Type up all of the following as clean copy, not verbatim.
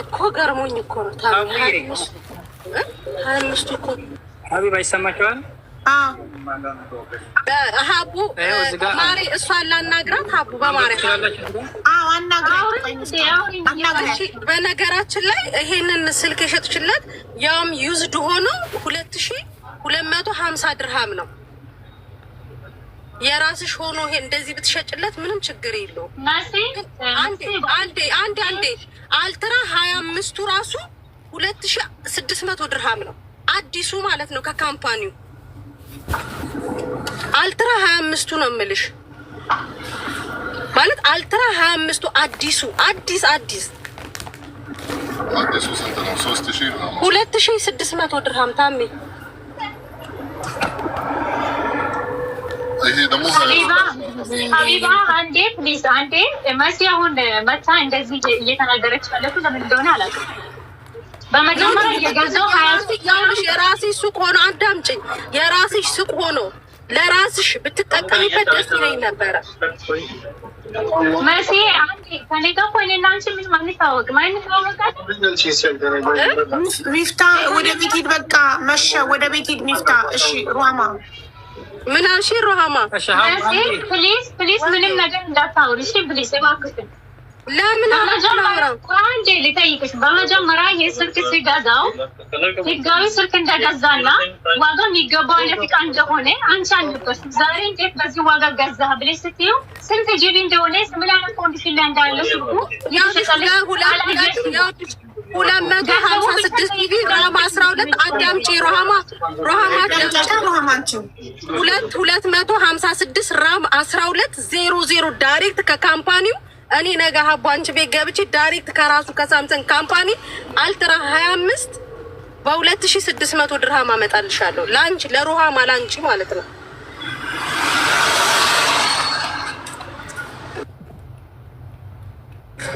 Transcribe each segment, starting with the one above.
እኮ ገርሞኝ እኮ ነው። ታዲያ 25 እኮ ሀቢባ ይሰማቸዋል። ሀቡ ማሪ እሷን ላናግራት። ሀቡ በማርያም በነገራችን ላይ ይሄንን ስልክ የሸጥችለት ያውም ዩዝድ ሆኖ 2250 ድርሃም ነው። የራስሽ ሆኖ ይሄ እንደዚህ ብትሸጭለት ምንም ችግር የለውም። አንዴ አልትራ 25ቱ ራሱ 2600 ድርሃም ነው። አዲሱ ማለት ነው ከካምፓኒው አልትራ 25ቱ ነው የምልሽ። ማለት አልትራ 25ቱ አዲሱ አዲስ ስንት ነው? 2600 ድርሃም ታሜ። ይሄ ደግሞ ሀቢባ አንዴ ፕሊዝ አንዴ መሲ አሁን መታ እንደዚህ እየተናገረች ያለችው ለምን እንደሆነ አላውቅም። በመጀመሪያ የገዛው 20 የራስሽ ሱቅ ሆኖ አዳምጪኝ፣ የራስሽ ሱቅ ሆኖ ለራስሽ ብትጠቀሚበት ደስ ይለኝ ነበረ። መሲ አንዴ ከኔ ጋር እኮ እኔና አንቺ ምን ማለት ታወቅ ሚፍታ ወደ ቤት ሂድ፣ በቃ መሸ። ወደ ቤት ሂድ ሚፍታ። እሺ ሩሃማ ምን አልሽ? ሩሃማ ፕሊዝ ምንም ነገር እንዳታወሪ እሺ ፕሊዝ እባክሽን። ለምን አንዴ ልጠይቅሽ። በመጀመሪያ ይሄ ስልክ ሲገዛው ህጋዊ ስልክ እንደገዛና ዋጋው የሚገባው አይነት ዕቃ እንደሆነ አንቺ አልነበርሽም። ዛሬ እንዴት በዚህ ዋጋ ገዛህ ብለሽ ስትይው ስንት ጂቢ እንደሆነ ምን አይነት ኮንዲሽን ላይ እንዳለ ስልኩ 256 ጂቢ ራም 12 አዳምጪ ሩሃማ 256 ራም 12 00 ዳይሬክት ከካምፓኒው እኔ ነገ ሀቡ አንቺ ቤት ገብቼ ዳይሬክት ከራሱ ከሳምሰንግ ካምፓኒ አልትራ 25 በ2600 ድርሃም አመጣልሻለሁ። ላንቺ ለሩሃማ ላንቺ ማለት ነው።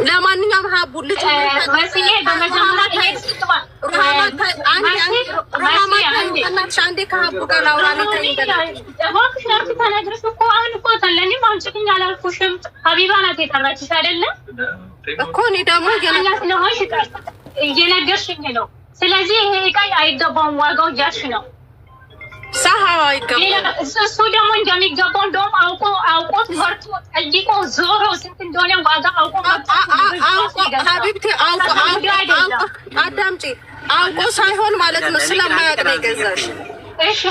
ለማንኛውም ሀቡ ልጅ መስዬ በመጀመሪያ አንዴ ከሀቡ ጋር ላውራ አላልኩሽም። ሀቢባ ናት የጠራችሽ አይደለም እኮ እኔ ደግሞ ስለሆንሽ እየነገርሽኝ ነው። ስለዚህ ይሄ ዕቃ አይገባውም ዋጋው እያልሽ ነው። ሳሃው አይገባም። እሱ ደግሞ እንደሚገባው እንደውም አውቆት ወርቶ ጠይቆ ዞሮ ስንት እንደሆነ ዋጋ አውቆ ሀቢብቴ አዳምጪ አውቆ ሳይሆን ማለት ነው ስለማያውቅ ነው የገዛሽ። እሺ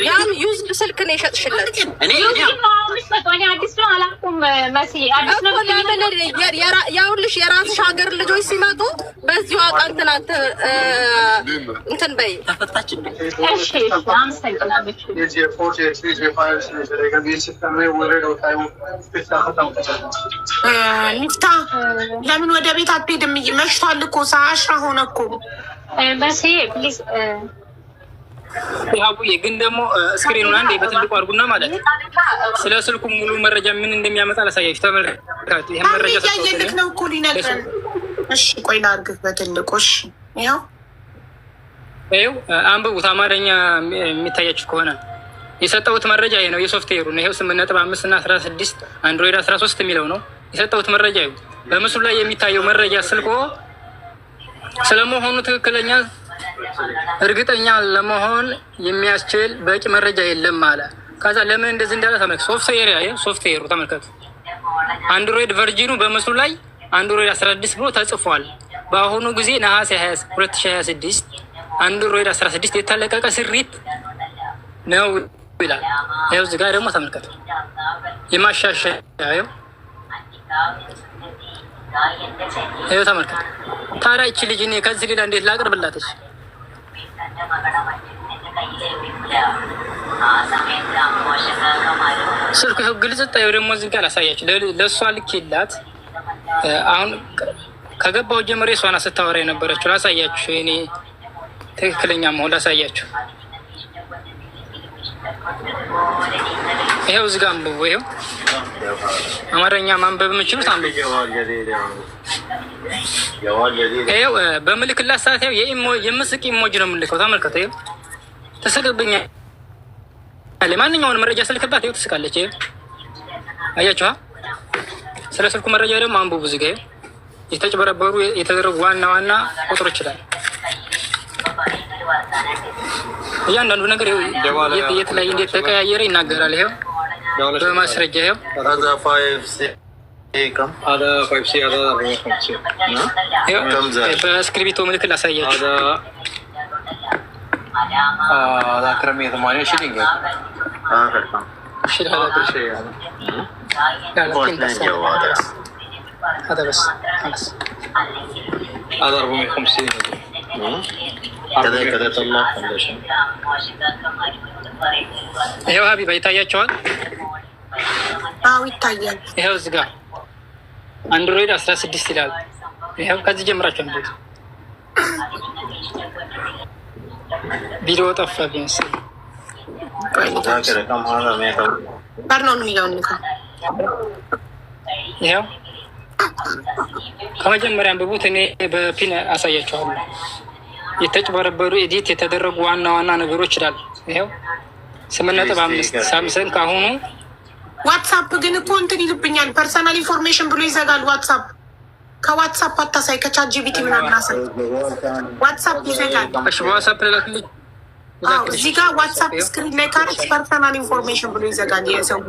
ያም ዩዝድ ስልክ ነው የሸጥሽለት። ያውልሽ የራስሽ ሀገር ልጆች ሲመጡ በዚሁ አቃ እንትን በይ። ሚፍታ ለምን ወደ ቤት አትሄድም? መሽቷል እኮ ሰዓት ሆነ እኮ መሲ ፕሊዝ። ያቡዬ ግን ደግሞ ስክሪኑን አንዴ በትልቁ አድርጉና ማለት ስለ ስልኩ ሙሉ መረጃ ምን እንደሚያመጣ ላሳያችሁ። ተመልካቹ ይሄን መረጃ ያየልክ ነው እኮ ሊነግረን። እሺ ቆይ ላድርግ በትልቁ። እሺ ያው አንብቡት። አማርኛ የሚታያችሁ ከሆነ የሰጠሁት መረጃ ይሄ ነው። የሶፍትዌሩ ነው። ይሄው 8.5 እና 16 አንድሮይድ 13 የሚለው ነው የሰጠሁት መረጃ። ይሄው በምስሉ ላይ የሚታየው መረጃ ስልኮ ስለመሆኑ ትክክለኛ እርግጠኛ ለመሆን የሚያስችል በቂ መረጃ የለም አለ። ከዛ ለምን እንደዚህ እንዳለ ተመልከቱ። ሶፍትዌሩ ተመልከቱ። አንድሮይድ ቨርጂኑ በምስሉ ላይ አንድሮይድ 16 ብሎ ተጽፏል። በአሁኑ ጊዜ ነሐሴ 2026 አንድሮይድ 16 የተለቀቀ ስሪት ነው ይላል። ይኸው እዚህ ጋር ደግሞ ተመልከቱ የማሻሻያ ይኸው ተመልከቱ። ታዲያ ይቺ ልጅ እኔ ከዚህ ሌላ እንዴት ላቅርብላትሽ? ስልኩ ይኸው ግልጽ ጣዩ። ደግሞ እዚህ ጋር ላሳያችሁ። ለእሷ ልኬላት አሁን ከገባው ጀምሬ እሷን ስታወራ የነበረችው ላሳያችሁ። እኔ ትክክለኛ መሆን ላሳያችሁ። ይኸው እዚህ ጋር አንብቡ። ይኸው አማርኛ ማንበብ የምችሉት አንብቡ። ይኸው በምልክላት ሰዓት ይኸው የምስቅ ኢሞጂ ነው የምልከው። ተመልከቱ። ይኸው ትስቅብኛለች። ማንኛውን መረጃ ስልክባት ይኸው ትስቃለች። ይኸው አያችኋ። ስለ ስልኩ መረጃ ደግሞ አንብቡ። እዚህ ጋር የተጭበረበሩ የተደረጉ ዋና ቁጥሮች ይላል። እያንዳንዱ ነገር የት ላይ እንዴት ተቀያየረ ይናገራል። ይሄው በማስረጃ ይሄው በእስክሪብቶ ምልክት ላሳያችሁ። ይኸው ሀቢባ ይታያቸዋል። ይታያል። ይኸው እዚህ ጋር አንድሮይድ 16 ይላል። ይኸው ከዚህ ጀምራቸው እንዴት ቪዲዮ ጠፋ ቢያንስ ይኸው ከመጀመሪያ አንብቡት። እኔ በፒን አሳያቸዋለሁ። የተጭበረበሩ ኤዲት የተደረጉ ዋና ነገሮች ይላል። ይኸው 8.5 ሳምሰንግ ካሁኑ ዋትሳፕ ግን እኮ እንትን ይልብኛል። ፐርሰናል ኢንፎርሜሽን ብሎ ይዘጋል። ዋትሳፕ ከዋትሳፕ አታሳይ፣ ከቻት ጂቢቲ ምናምን አሳይ። ዋትሳፕ ይዘጋል። እሺ በዋትሳፕ ልላክልኝ። እዚህ ጋር ዋትሳፕ ስክሪን ላይ ካረች ፐርሰናል ኢንፎርሜሽን ብሎ ይዘጋል። የሰው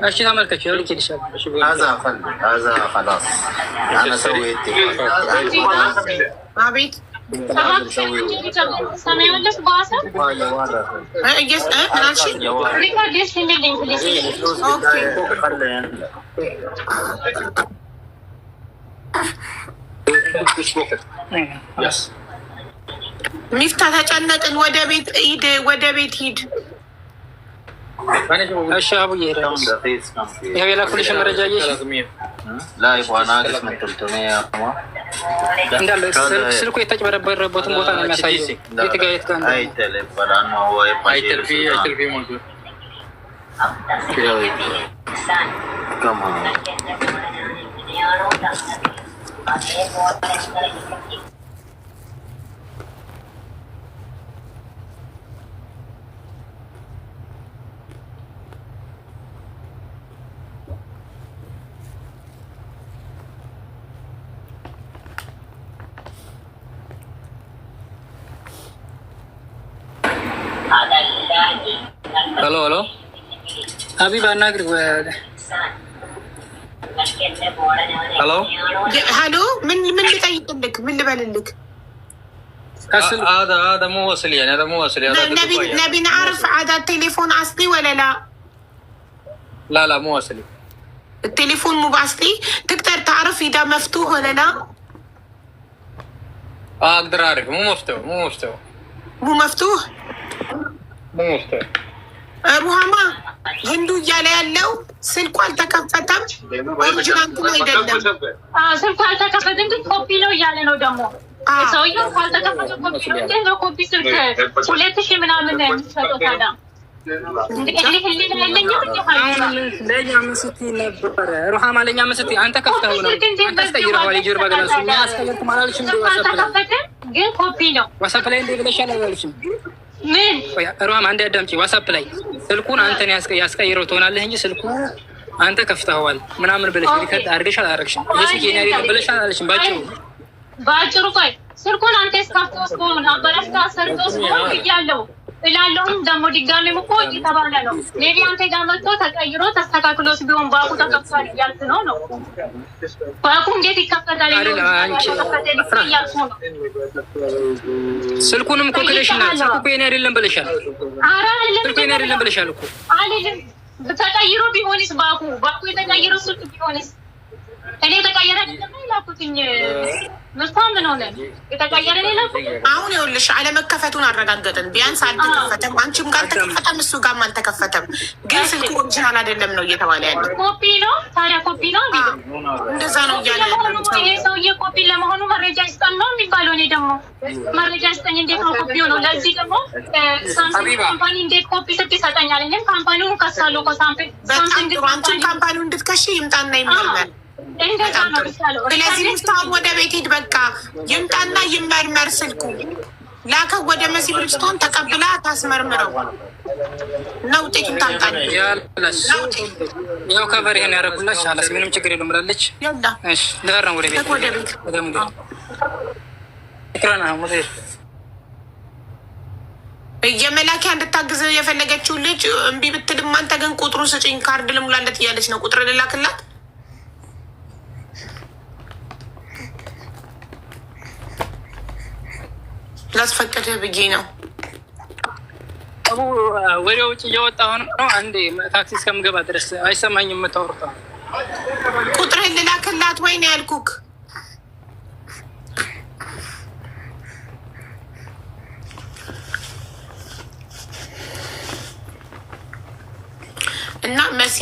እሺ ተመልከች። ልክ ይልሻል። አቤት ሚፍታ ተጨነቅን። ወደ ቤት ሂድ፣ ወደ ቤት ሂድ። እሺ አቡዬ ይኸው የላኩልሽ መረጃ እንዳለ ስልኩ የተጭበረበረበትን ቦታ ነው የሚያሳየው። የት ጋር ሄሎ ሀቢባ አናግር። ሄሎ ምን ልጠይቅልክ? ምን ልበልልክ? نبي نعرف عدد التليفون أصلي ولا لا؟ لا مو أصلي. التليفون مو بأصلي. تقدر تعرف إذا مفتوح ولا لا؟ أقدر أعرف. مو مفتوح. مو مفتوح. ሩሃማ ህንዱ እያለ ያለው ስልኩ አልተከፈተም። ኦሪጂናል አይደለም። ስልኩ አልተከፈተም ግን ኮፒ ነው እያለ ነው ደግሞ ሰውየው። ካልተከፈተ ኮፒ ነው እንዴ? ነው ኮፒ ስልክ 2000 ምናምን ነው የሚሸጠው። ታዲያ ለእኛ ምስቲ ነበረ ሩሃማ፣ ለእኛ ምስቲ አንተ ከፍተው ነው አንተ አስቀይረዋል። የጀርባ ገላሱ ያስቀይርክ ማላለሽ እንዴ? ግን ኮፒ ነው። ዋትስአፕ ላይ እንዴ ብለሻል አላለሽም? ምን ሩሃማ አንዴ አዳምጪ። ዋትስአፕ ላይ ስልኩን አንተን ያስቀይረው ትሆናለህ እንጂ ስልኩ አንተ ከፍተኸዋል ምናምን ብለሽ ሪከርድ አድርገሽ አላረግሽም። ይሄ ሲኬና አይደለም ብለሽ አላለሽም? ባጭሩ ቆይ ስልኩን አንተ እስካፍተውስ ከሆነ አበላሽታ ሰርቶስ ነው ይያለው እላለሁም ደግሞ ድጋሜ እኮ እየተባለ ነው። ሜቢ አንተ ጋር መጥቶ ተቀይሮ ተስተካክሎስ ቢሆን ባኩ ተከፍቷል እያልክ ነው። ባኩ እንዴት ይከፈታል? ስልኩንም እኮ ክለሽናል። ስልኩ የኔ አይደለም ብለሻል። ኧረ ስልኩ የኔ አይደለም ብለሻል እኮ አይደለም። ተቀይሮ ቢሆንስ ባኩ የተቀይሮ ስልክ ቢሆንስ እኔ ተቀየረ አይደለም ይላኩትኝ መስፋም ምን ሆነ? የተቀየረ ሌላ አሁን ይኸውልሽ አለመከፈቱን አረጋገጥን። ቢያንስ አልተከፈተም፣ አንቺም ጋር አልተከፈተም፣ እሱ ጋርም አልተከፈተም። ግን ስልኩ ኦሪጂናል አይደለም ነው እየተባለ ያለው። ኮፒ ነው። ታዲያ ኮፒ ነው እንደዛ ነው እያለ ይሄ ሰውዬ ኮፒ ለመሆኑ መረጃ ይስጠን ነው የሚባለው። እኔ ደግሞ መረጃ ይስጠኝ እንዴት ነው ኮፒ ሆነው? ለዚህ ደግሞ ሳምሰንግ ካምፓኒ እንዴት ኮፒ ስልክ ይሰጠኛል? እኔም ካምፓኒውን ከሳለሁ እኮ ሳምሰንግ አንቺን ካምፓኒውን እንድትከሺ ይምጣና ይመርመር። ስለዚህ ሙስታሁን ወደ ቤት ሂድ፣ በቃ ይምጣና ይመርመር። ስልኩ ላከው ወደ መሲ ብርጅቶን ተቀብላ ታስመርምረው። ነው ጤቂን ታምጣኝ ያው ከቨር ይሄን ያረኩላሽ አላስ ምንም ችግር የለም ብላለች። ያላ እሺ ለራን ወደ ቤት ወደ ሙሉ ኢክራና ሙዲር የመላኪያ እንድታግዝ የፈለገችው ልጅ እምቢ ብትልም አንተ ግን ቁጥሩን ስጪኝ ካርድ ልሙላለት እያለች ነው። ቁጥር ልላክላት ላስፈቅድህ ብዬ ነው። አቡ ወደ ውጭ እየወጣሁ ነው። አንዴ ታክሲ እስከምገባ ድረስ አይሰማኝም የምታወሩት። ቁጥርህን ልላክላት ወይ ነው ያልኩክ። እና መሲ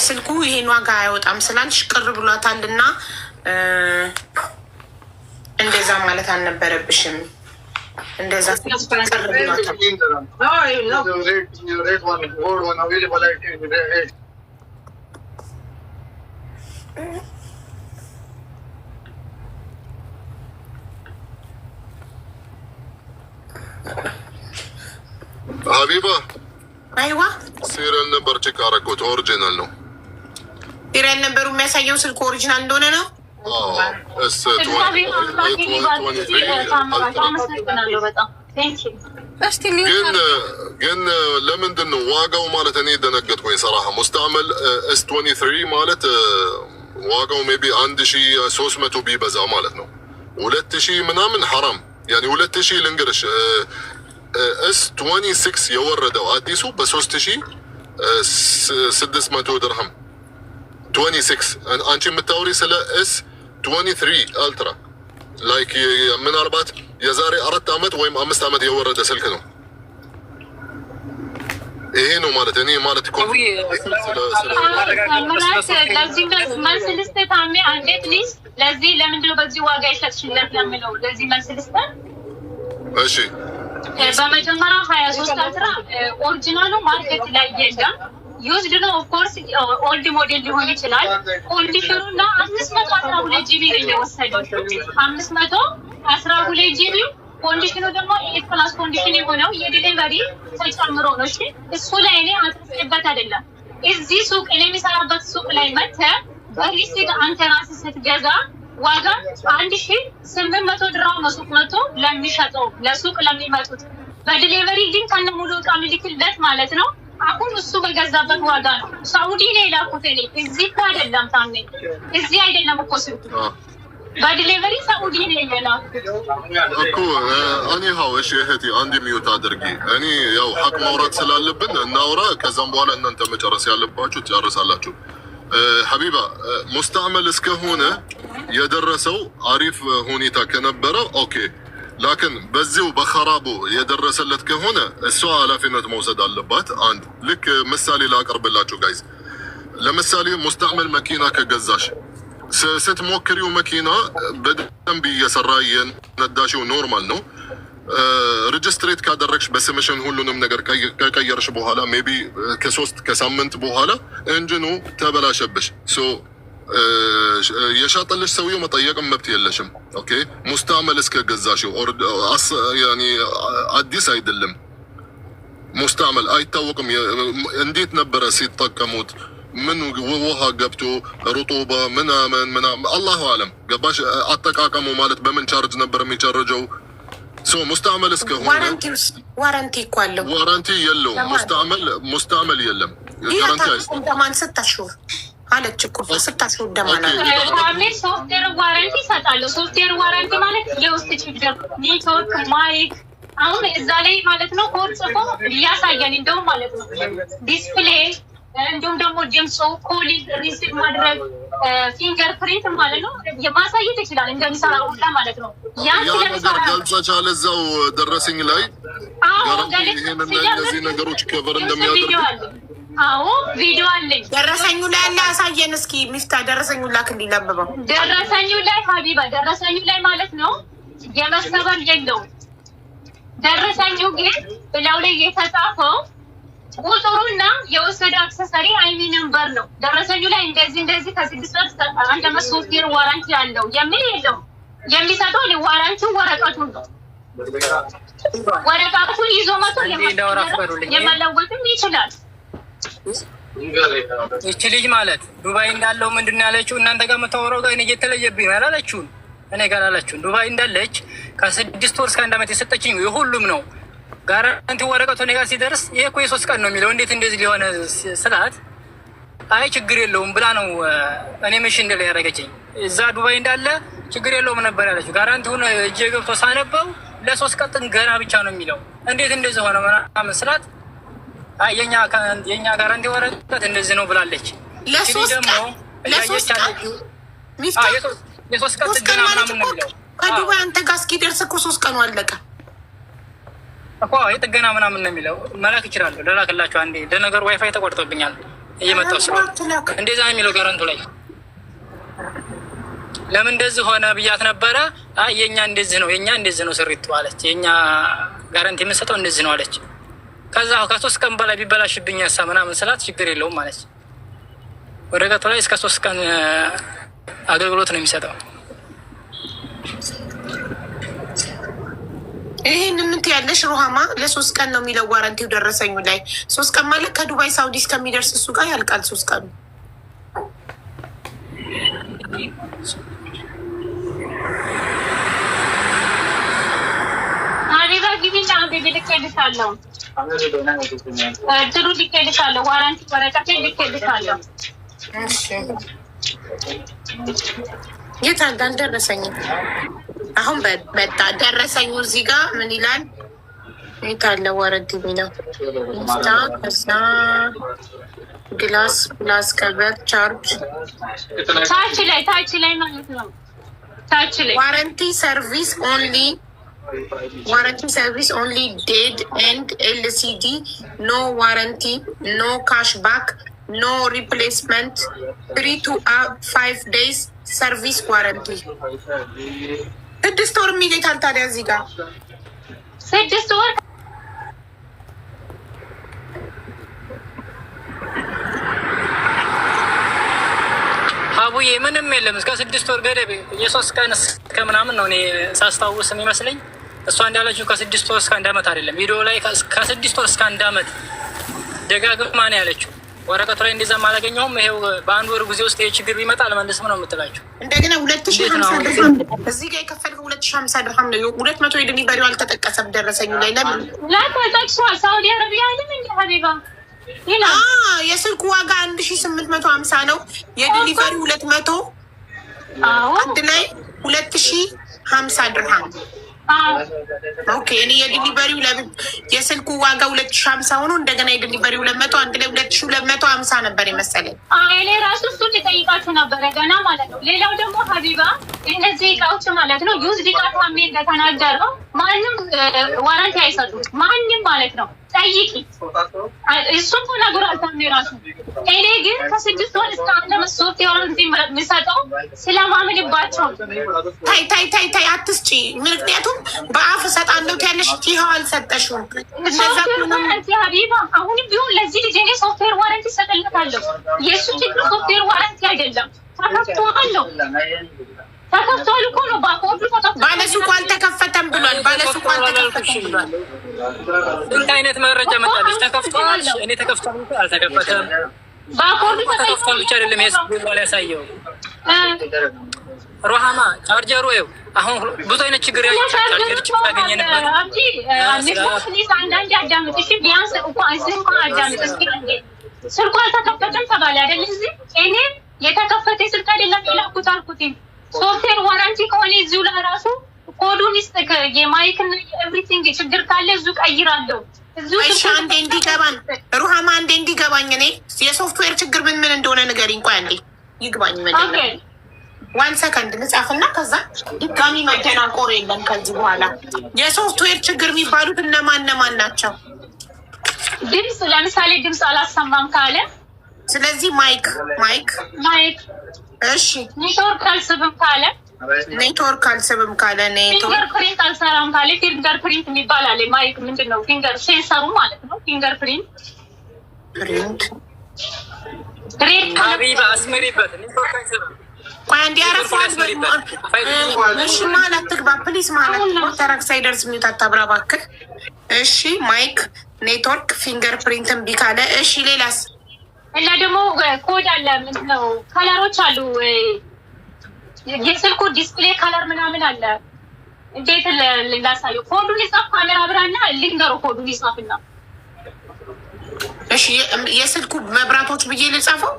ስልኩ ይሄን ዋጋ አይወጣም ስላልሽ ቅር ብሏታል እና እንደዛ ማለት አልነበረብሽም። እንደዛ ቅር ብሏታል። ሀቢባ አይዋ ሲሪያል ነበር ቼክ አደረኩት። ኦሪጂናል ነው። ሲሪያል ነበሩ የሚያሳየው ስልኩ ኦሪጂናል እንደሆነ ነው። ግን ለምንድን ነው ዋጋው ማለት እኔ ደነገጥኩኝ ሰራሃ። ሙስተዕመል S23 ማለት ዋጋው ሜይ ቢ 1300 ቢበዛ ማለት ነው። 2000 ምናምን ሐራም ያኔ 2000 ልንገርሽ S26 የወረደው አዲሱ በ3600 ድርሃም 26 አንቺ የምታወሪ ስለ S23 አልትራ ላይክ ምናልባት የዛሬ 4 ዓመት ወይም 5 ዓመት የወረደ ስልክ ነው። ይሄ ነው ማለት እኔ ማለት ለዚህ ለምንድነው በዚህ ዋጋ ይሸጥሽለት ለምለው ለዚህ መልስ እሺ በመጀመሪያ 23 አልትራ ኦሪጂናሉ ማርኬት ላይ የለም። ዩዝድ ነው ኦፍኮርስ ኦልድ ሞዴል ሊሆን ይችላል። ኮንዲሽኑ እና 512 ጂቢ ነው የወሰደው። 512 ጂቢ ኮንዲሽኑ ደግሞ ኤፕላስ ኮንዲሽን የሆነው የዲሊቨሪ ተጨምሮ ነው። እሺ እሱ ላይ እኔ አጥፍቼበት አይደለም። እዚህ ሱቅ እኔ የሚሰራበት ሱቅ ላይ መጥተህ በሪሲት አንተ ራስህ ስትገዛ ዋጋ 1800 ድርሃም ነው ሱቅ መጥቶ ለሚሸጠው ለሱቅ ለሚመጡት። በዲሊቨሪ ግን ከነ ሙሉ ዕቃ ምልክለት ማለት ነው። አሁን እሱ በገዛበት ዋጋ ነው። ሳውዲ ላይ ላኩት እኔ እዚህ እኮ አይደለም ታኔ እዚህ አይደለም እኮ ስልኩ በዲሊቨሪ ሳውዲ ላይ የላኩት እኮ እኔ ሀው እሺ እህቴ አንድ ሚዩት አድርጊ። እኔ ያው ሀቅ ማውራት ስላለብን እናውራ። ከዛም በኋላ እናንተ መጨረስ ያለባችሁ ትጨርሳላችሁ። ሀቢባ ሙስተዕመል እስከሆነ የደረሰው አሪፍ ሁኔታ ከነበረ ኦኬ ላኪን በዚሁ በኸራቡ የደረሰለት ከሆነ እሷ ኃላፊነት መውሰድ አለባት። አንድ ልክ ምሳሌ ላቀርብላችሁ ጋይዝ። ለምሳሌ ሙስተዕመል መኪና ከገዛሽ ስትሞክሪው መኪና በደንብ እየሰራ የነዳሽው ኖርማል ነው። ሬጅስትሬት ካደረግሽ በስምሽን ሁሉንም ነገር ከቀየርሽ በኋላ ሜይ ቢ ከሳምንት በኋላ ኢንጂኑ ተበላሸብሽ። የሻጠልሽ ሰውየው መጠየቅም መብት የለሽም። ኦኬ ሙስተዕመል እስከ ገዛሽው ያኒ አዲስ አይደለም። ሙስተዕመል አይታወቅም እንዴት ነበረ ሲጠቀሙት፣ ምን ውሃ ገብቶ ሩጡባ ምናምን አላሁ አለም። ገባሽ? አጠቃቀሙ ማለት በምን ቻርጅ ነበር የሚቻርጀው? ሙስተዕመል እስከሆነ ዋረንቲ እኮ አለው። ዋረንቲ የለውም። ሙስተዕመል የለም። ጋራንቲ ስታሹር አለች እኮ ስታሹር ደማና ሶፍትዌር ዋረንቲ ይሰጣሉ። ሶፍትዌር ዋረንቲ ማለት የውስጥ ችግር ኔትወርክ፣ ማይክ አሁን እዛ ላይ ማለት ነው ኮድ ጽፎ ሊያሳየን እንደውም ማለት ነው ዲስፕሌይ እንዲሁም ደግሞ ድምፁ ኮሊንግ ሪሲቭ ማድረግ ፊንገር ፕሪንት ማለት ነው የማሳየት ይችላል እንደሚሰራ ሁላ ማለት ነው። ያን ገልጸሻል እዛው ደረሰኝ ላይ እነዚህ ነገሮች ከበር እንደሚያደርጉ ቪዲዮ አለኝ። ደረሰኙ ላይ ያለ አሳየን እስኪ ሚፍታ። ደረሰኙ ላክ እንዲለብበው ደረሰኙ ላይ ሀቢባ ደረሰኙ ላይ ማለት ነው የመሰበር የለውም። ደረሰኙ ግን ብላው ላይ የተጻፈው ቁጥሩና የወሰደ አክሰሰሪ አይሚ ነምበር ነው። ደረሰኙ ላይ እንደዚህ ከ6 ወር አንድ ሶፍትዌር ዋራንቲ ያለው የሚል የለው። የሚሰጠው ዋራንቲው ወረቀቱ ነው። ወረቀቱን ይዞ መቶ የመለወጥም ይችላል። ይቺ ልጅ ማለት ዱባይ እንዳለው ምንድን ያለችው እናንተ ጋር የምታወራው ጋር እየተለየብኝ ነው ያላለችውን እኔ ጋር አላለችውን ዱባይ እንዳለች ከ6 ወር እስከ 1 ዓመት የሰጠችኝ የሁሉም ነው። ጋራንቲ ወረቀቱ እኔ ጋር ሲደርስ ይሄ እኮ የ3 ቀን ነው የሚለው እንዴት እንደዚህ ሊሆነ ስላት አይ ችግር የለውም ብላ ነው እኔ ምሽ እንደለ ያደረገችኝ። እዛ ዱባይ እንዳለ ችግር የለውም ነበር ያለችው። ጋራንቲውን እጄ ገብቶ ሳነበው ለ3 ቀን ገና ብቻ ነው የሚለው እንዴት እንደዚህ ሆነ ምናምን ስላት አይ የኛ ጋራንቲ ወረቀት እንደዚህ ነው ብላለች። ለ3 ቀን ገና ምናምን ነው የሚለው ከዱባይ አንተ ጋር እስኪደርስ እኮ 3 ቀኑ አለቀ እኮ የጥገና ምናምን ነው የሚለው። መላክ ይችላለሁ ልላክላችሁ አንዴ። ለነገሩ ዋይፋይ ተቆርጦብኛል እየመጣሁ ስለሆነ እንደዛ ነው የሚለው ጋራንቱ ላይ። ለምን እንደዚህ ሆነ ብያት ነበረ። አይ የኛ እንደዚህ ነው ስሪቱ አለች። የኛ ጋራንቲ የምንሰጠው እንደዚህ ነው አለች። ከዛ ከ3 ቀን በላይ ቢበላሽብኝ ያሳ ምናምን ስላት ችግር የለውም አለች። ወረቀቱ ላይ እስከ 3 ቀን አገልግሎት ነው የሚሰጠው። ይሄን ምን ትያለሽ ሩሃማ? ለ3 ቀን ነው የሚለው ዋረንቲው ደረሰኙ ላይ። 3 ቀን ማለት ከዱባይ ሳውዲ እስከሚደርስ እሱ ጋር ያልቃል 3 ቀኑ። አሪባ ጊዜና ልኬልሻለሁ። ጥሩ ልኬልሻለሁ። ዋራንቲ ወረቀት ልኬልሻለሁ። እሺ የት አልደረሰኝም። አሁን በመጣ ደረሰኝ። እዚህ ጋር ምን ይላል? የታለ ወረድ የሚለው ከዛ ግላስ ፕላስ ከቨር ቻርጅ ታች ላይ ማለት ነው። ታች ላይ ዋረንቲ ሰርቪስ ኦንሊ ዴድ ኤንድ ኤልሲዲ ኖ ዋረንቲ ኖ ካሽ ባክ ኖ ሪፕሌስመንት 3 to 5 days ሰርቪስ ዋረንቲ 6 ወር የሚሌታል። ታዲያ እዚህ ጋር 6 ወር አቡዬ ምንም የለም። እስከ 6 ወር ገደብ የ3 ቀን እስከ ምናምን ነው እኔ ሳስታውስ የሚመስለኝ። እሷ እንዳለችው ከ6 ወር እስከ 1 ዓመት አይደለም። ቪዲዮ ላይ ከ6 ወር እስከ 1 ዓመት ደጋግማ ነው ያለችው። ወረቀቱ ላይ እንደዛም አላገኘሁም። ይሄው በ1 ወር ጊዜ ውስጥ ይሄ ችግር ቢመጣ አልመልስም ነው የምትላቸው። እንደገና 2050 ድርሃም እዚህ ጋር የከፈልከው 2050 ድርሃም ነው። 200 የዲሊቨሪው አልተጠቀሰም ደረሰኙ ላይ። ለምን ላተጠቅሷል? ሳውዲ አረቢያ አለም እንደ ሀቢባ የስልኩ ዋጋ 1850 ነው። የዲሊቨሪው 200 አንድ ላይ 2050 ድርሃም። ኦኬ እኔ የዲሊቨሪው የስልኩ ዋጋ 2050 ሆኖ እንደገና የዲሊቨሪው 200 አንድ ላይ 2250 ነበር የመሰለኝ። እኔ ራሱ እሱ ሊጠይቃችሁ ነበረ ገና ማለት ነው። ሌላው ደግሞ ሀቢባ እነዚህ እቃዎች ማለት ነው ዩዝ ዲቃት ማሜ እንደተናገረው ማንም ዋራንቲ አይሰጡም። ማንም ማለት ነው ጠይቂ። እሱም ተናግሯል ታሜ ራሱ። እኔ ግን ከ6 ወር እስከ 1 ዓመት ሶፍት ዋራንቲ የሚሰጠው ስለማምንባቸው። ታይ አትስጪ። ምክንያቱም በአፍ እሰጣለሁ ያለሽ ይኸው አልሰጠሽውም። ሀቢባ አሁንም ቢሆን ለዚህ ልጅ እኔ ሶፍትዌር ዋረንቲ እሰጥለታለሁ። የእሱ ችግር ሶፍትዌር ዋረንቲ አይደለም። ተከፍቷል እኮ ነው። ባለሱቁ አልተከፈተም ብሏል። ባለሱቁ አልተከፈተም ብሏል። ስንት አይነት መረጃ መጣለች? ተከፍቷል። እኔ ተከፍቷል አልተከፈተም። ተከፍቷል ብቻ አይደለም ላይ ያሳየው ሮሃማ ቻርጀሩ ይኸው አሁን ብዙ አይነት ችግር ቻርጀር ችግር ታገኘ ነበር። አንዳንድ አዳምጥ እሺ። ቢያንስ እንኳን አዳምጥ እስኪ። ስልኩ አልተከፈተም ተባለ አይደል? እዚህ እኔ የተከፈተ ስልክ አይደለም የላኩት አልኩትኝ። ሶፍትዌር ዋራንቲ ከሆነ እዚሁ ለራሱ ኮዱን ይስጥክ። የማይክ እና የኤቭሪቲንግ ችግር ካለ እዚሁ ቀይራለሁ። እሺ አንዴ እንዲገባኝ ሩሃማ፣ አንዴ እንዲገባኝ እኔ የሶፍትዌር ችግር ምን እንደሆነ ንገሪኝ። ቆይ አንዴ ይግባኝ። ኦኬ 1 ሰከንድ ልጻፍና ከዛ ድጋሚ መደናቆር የለም ከዚህ በኋላ። የሶፍትዌር ችግር የሚባሉት እነማን ናቸው? ድምፅ፣ ለምሳሌ ድምፅ አላሰማም ካለ ስለዚህ ማይክ። እሺ ኔትወርክ አልስብም ካለ ፊንገር ፕሪንት አልሰራም ካለ ፊንገር ፕሪንት የሚባል አለ። ማይክ ምንድነው? ፊንገር ሴንሰሩ ማለት ነው። ፊንገር ፕሪንት ሀቢባ አስመሪበት። ኔትወርክ አይሰራም ቆይ አንዴ አረፋት እሺ ማለት ትግባ ፕሊስ ማለት ተረክ ሳይደርስ ሚውት አታብራ እባክህ። እሺ ማይክ ኔትወርክ ፊንገር ፕሪንትን ቢካለ እሺ ሌላስ? እና ደግሞ ኮድ አለ ምንድነው ከለሮች አሉ የስልኩ ዲስፕሌይ ከለር ምናምን አለ። እንዴት ላሳየው? ኮዱን ይጻፍ ካሜራ ብራና ልንገሩ ኮዱን ይጻፍና እሺ የስልኩ መብራቶች ብዬ ልጻፈው?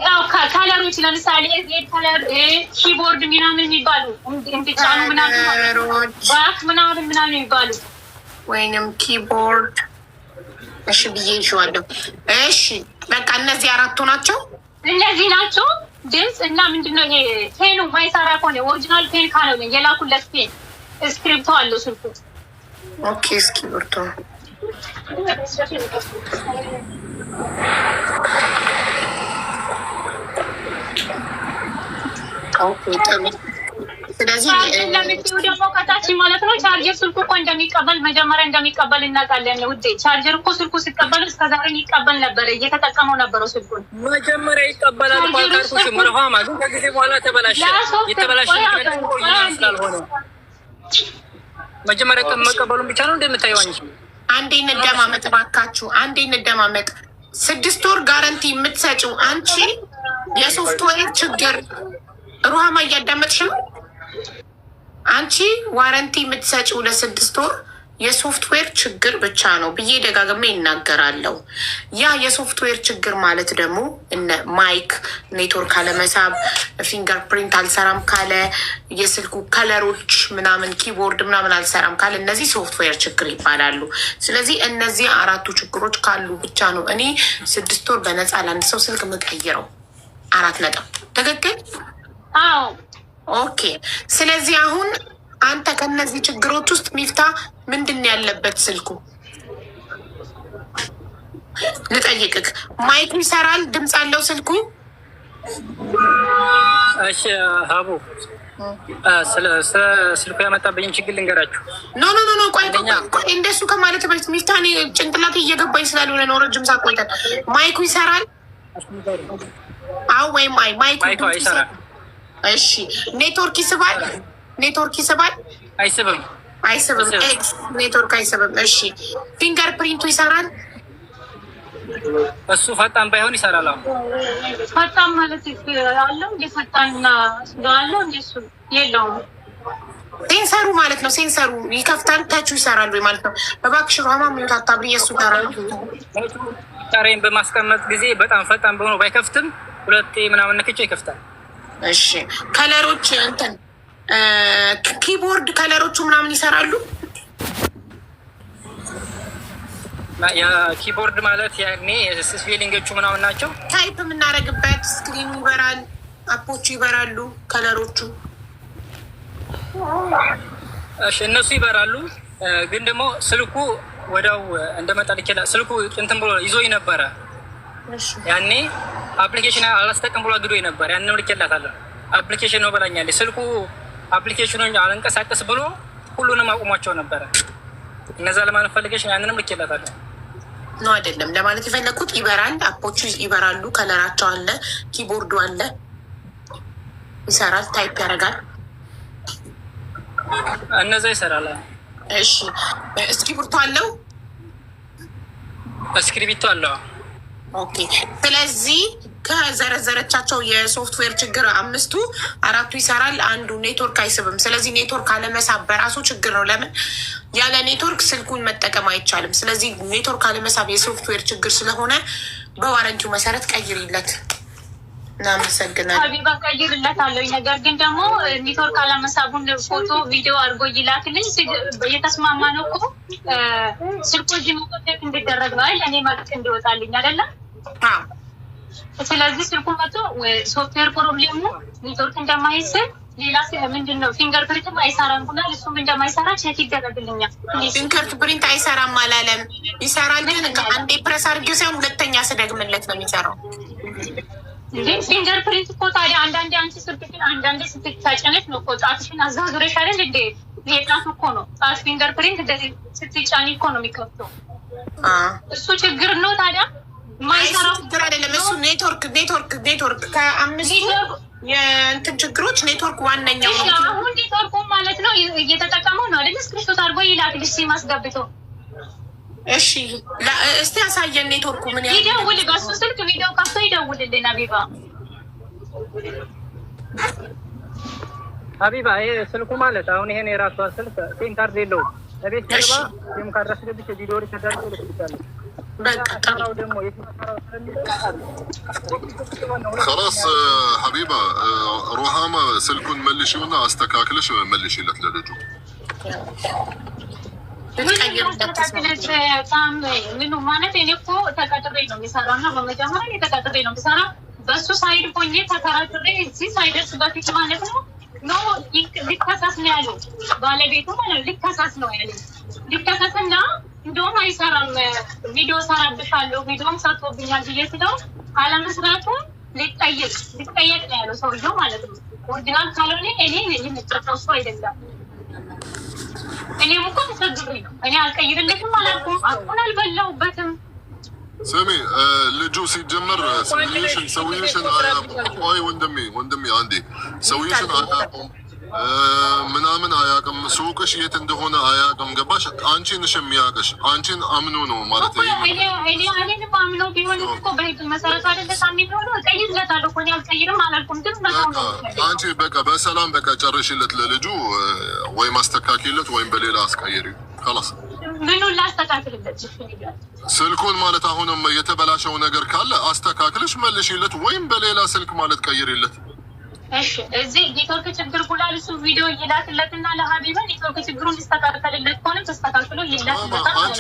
ያው ከለሮች ለምሳሌ ዜድ ከለር ኪቦርድ ምናምን የሚባሉ እንዲጫኑ ምናምን ባክ ምናምን የሚባሉ ወይንም ኪቦርድ እሺ ብዬ ይሽዋለሁ። እሺ በቃ እነዚህ አራቱ ናቸው። እነዚህ ናቸው። ድምፅ እና ምንድነው ይሄ ፔኑ ማይሰራ ከሆነ ኦሪጂናል ፔን ካለው የላኩለት ፔን ስክሪፕቶ አለው ስልኩ። ኦኬ እስክሪፕቶ ስለዚህ ለምትዩ ደግሞ ከታች ማለት ነው ቻርጀር ስልኩ እኮ እንደሚቀበል መጀመሪያ እንደሚቀበል እናውቃለን። ውዴ ቻርጀር እኮ ስልኩ ሲቀበል እስከዛሬ ይቀበል ነበር፣ እየተጠቀመው ነበረው ስልኩን መጀመሪያ ይቀበላል ማልካርኩሽ ምርሃማ ግን ከጊዜ በኋላ ተበላሸ። የተበላሸ ስላልሆነ መጀመሪያ መቀበሉን ብቻ ነው እንደምታየው አንቺ። አንዴ እንደማመጥ ባካችሁ፣ አንዴ እንደማመጥ 6 ወር ጋራንቲ የምትሰጪው አንቺ የሶፍትዌር ችግር ሩሃማ እያዳመጥሽ ነው። አንቺ ዋረንቲ የምትሰጪው ለ6 ወር የሶፍትዌር ችግር ብቻ ነው ብዬ ደጋግሜ ይናገራለሁ። ያ የሶፍትዌር ችግር ማለት ደግሞ እነ ማይክ ኔትወርክ አለመሳብ፣ ፊንገር ፕሪንት አልሰራም ካለ፣ የስልኩ ከለሮች ምናምን ኪቦርድ ምናምን አልሰራም ካለ እነዚህ ሶፍትዌር ችግር ይባላሉ። ስለዚህ እነዚህ አራቱ ችግሮች ካሉ ብቻ ነው እኔ 6 ወር በነፃ ለአንድ ሰው ስልክ የምቀይረው። 4 ነጥብ ትክክል? አዎ ኦኬ። ስለዚህ አሁን አንተ ከነዚህ ችግሮች ውስጥ ሚፍታ ምንድን ያለበት ስልኩ ልጠይቅክ። ማይኩ ይሰራል? ድምፅ አለው ስልኩ? እሺ ሀቡ ስልኩ ያመጣብኝን ችግር ልንገራችሁ። ኖ ቆይ እንደሱ ከማለት በፊት ሚፍታ እኔ ጭንቅላት እየገባኝ ስላልሆነ ነው ረጅም ሳቆይተን። ማይኩ ይሰራል? አዎ ወይም ማይኩ ይሰራል። እሺ ኔትወርክ ይስባል? ኔትወርክ ይስባል? አይስብም። ኔትወርክ አይስብም። እሺ ፊንገር ፕሪንቱ ይሰራል? እሱ ፈጣን ባይሆን ይሰራል። ፈጣን ማለት አለው እንደ ፈጣንና አለው እንደሱ የለውም። ሴንሰሩ ማለት ነው። ሴንሰሩ ይከፍታል፣ ታቹ ይሰራል ወይ ማለት ነው። እባክሽ ሩሃማ ሚዩት አታብሪ። የሱ ጋር ታሬን በማስቀመጥ ጊዜ በጣም ፈጣን በሆነ ባይከፍትም 2 ምናምን ነክቼ ይከፍታል። እሺ ከለሮች እንትን ኪቦርድ ከለሮቹ ምናምን ይሰራሉ? የኪቦርድ ማለት ያኔ ስፔሊንጎቹ ምናምን ናቸው። ታይፕ የምናደርግበት ስክሪኑ ይበራል፣ አፖቹ ይበራሉ፣ ከለሮቹ እሺ እነሱ ይበራሉ። ግን ደግሞ ስልኩ ወዲያው እንደመጣል ይችላል። ስልኩ እንትን ብሎ ይዞኝ ነበረ ያኔ አፕሊኬሽን አላስጠቀም ብሎ አግዶኝ ነበር። ያንን ልኬላታለሁ። አፕሊኬሽን ነው በላኛለች። ስልኩ አፕሊኬሽኑን አልንቀሳቀስ ብሎ ሁሉንም አቁሟቸው ነበረ። እነዛ ለማለት ፈልገሽ ያንንም ልኬላታለሁ። ነው አይደለም ለማለት የፈለኩት ይበራል፣ አፖቹ ይበራሉ፣ ከለራቸው አለ፣ ኪቦርዱ አለ፣ ይሰራል፣ ታይፕ ያደርጋል። እነዛ ይሰራል። እሺ እስክሪብቶ አለው? እስክሪብቶ አለው። ኦኬ ስለዚህ ከዘረዘረቻቸው የሶፍትዌር ችግር 5ቱ 4ቱ ይሰራል፣ 1ዱ ኔትወርክ አይስብም። ስለዚህ ኔትወርክ አለመሳብ በራሱ ችግር ነው። ለምን ያለ ኔትወርክ ስልኩን መጠቀም አይቻልም። ስለዚህ ኔትወርክ አለመሳብ የሶፍትዌር ችግር ስለሆነ በዋረንቲው መሰረት ቀይሪለት። እናመሰግናለን። ሀቢባ ቀይርለት አለው። ነገር ግን ደግሞ ኔትወርክ አለመሳቡን ፎቶ ቪዲዮ አድርጎ ይላክልኝ። እየተስማማ ነው እኮ ስልኩ እጅ መቆጠቅ እንዲደረግ ነው እኔ መልዕክት እንዲወጣልኝ አይደለም። ስለዚህ ስልኩ መቶ ሶፍትዌር ፕሮብሌሙ ኔትወርክ እንደማይስብ ሌላ ምንድን ነው ፊንገር ፕሪንት አይሰራም ብሏል። እሱም እንደማይሰራ ቼክ ይደረግልኛል። ፊንገር ፕሪንት አይሰራም አላለም። ይሰራል ግን አንዴ ፕሬስ አድርጌው ሳይሆን 2ኛ ስደግምለት ነው የሚሰራው። ፊንገር ፕሪንት እኮ ታዲያ አንዳንዴ አንቺ ስልክሽን አንዳንዴ ስትጫነች ነው እኮ ጣትሽን አዛዙረሽ አይደል እንዴ? የጣት እኮ ነው ጣት ፊንገር ፕሪንት እንደዚህ ስትጫኒ እኮ ነው የሚከፍተው። እሱ ችግር ነው ታዲያ ማይሰራው ችግር አይደለም። እሱ ኔትወርክ ከአምስቱ የእንትን ችግሮች ኔትወርክ ዋነኛው ነው። አሁን ኔትወርኩ ማለት ነው እየተጠቀመው ነው አይደል? ስክሪፕት አድርጎ ይላክልሽ ሲም አስገብቶ። እሺ እስቲ ያሳየን ኔትወርኩ ምን ያህል ይደውል። በሱ ስልክ ቪዲዮ ከፍቶ ይደውልልን። ሀቢባ ይሄ ስልኩ ማለት አሁን ይሄን የራሷ ስልክ ሲም ካርድ የለውም። ለቤት ጀርባ ሲም ካርድ አስገብቼ ቪዲዮ ሪከርድ ልክልሻለሁ። خلاص حبيبة روحاما سلكون ملشيونا استكاكلش ملشيلت للجو ምኑ ማለት እኔ እኮ ተቀጥሬ ነው የሚሰራው እና በመጀመሪያ ተቀጥሬ ነው የሚሰራው። በሱ ሳይድ ሆኜ ተከራክሬ እዚህ ሳይደርስ በፊት ማለት ነው ሊከሳስ ነው ያለው ባለቤቱ ማለት ነው። ሊከሳስ ነው ያለው ሊከሳስና እንደውም አይሰራም ቪዲዮ ሰራብሻለሁ ቪዲዮም ሰርቶብኛል ብዬ ስለው አለመስራቱ ሊጠየቅ ነው ያለው ሰውዬው ማለት ነው። ኦሪጂናል ካልሆነ እኔ የምጨርሰው እሱ አይደለም። እኔም እኮ ተሰግሬ ነው እኔ አልቀይርለትም አላልኩም። አሁን አልበላሁበትም። ስሚ ልጁ ሲጀመር ሰውዬሽን አያውቁም። ቆይ ወንድሜ አንዴ ሰውዬሽን አያውቁም ምናምን አያውቅም። ሱቅሽ የት እንደሆነ አያውቅም። ገባሽ? አንቺን ነሽ የሚያውቅሽ። አንቺን አምኖ ነው ማለት ነው። እኔ አምኖ ቢሆን እኮ በህግ መሰረት አይደለ ሳሚ ቢሆን እቀይርለታለሁ እኮ እኔ አልቀይርም አላልኩም። ግን አንቺ በቃ በሰላም በቃ ጨርሽለት ለልጁ ወይ ማስተካከልለት ወይም በሌላ አስቀይሪው። خلاص ምኑን ላስተካክልለት? ስልኩን ማለት አሁንም የተበላሸው ነገር ካለ አስተካክለሽ መልሽለት ወይም በሌላ ስልክ ማለት ቀይሪለት። እሺ እዚህ ኔትወርክ ችግር ብሏል። እሱ ቪዲዮ ይላክለትና ለሀቢባ ኔትወርክ ችግሩን ሊስተካከልለት ከሆነ ተስተካክሎ ይላክለታል። አንቺ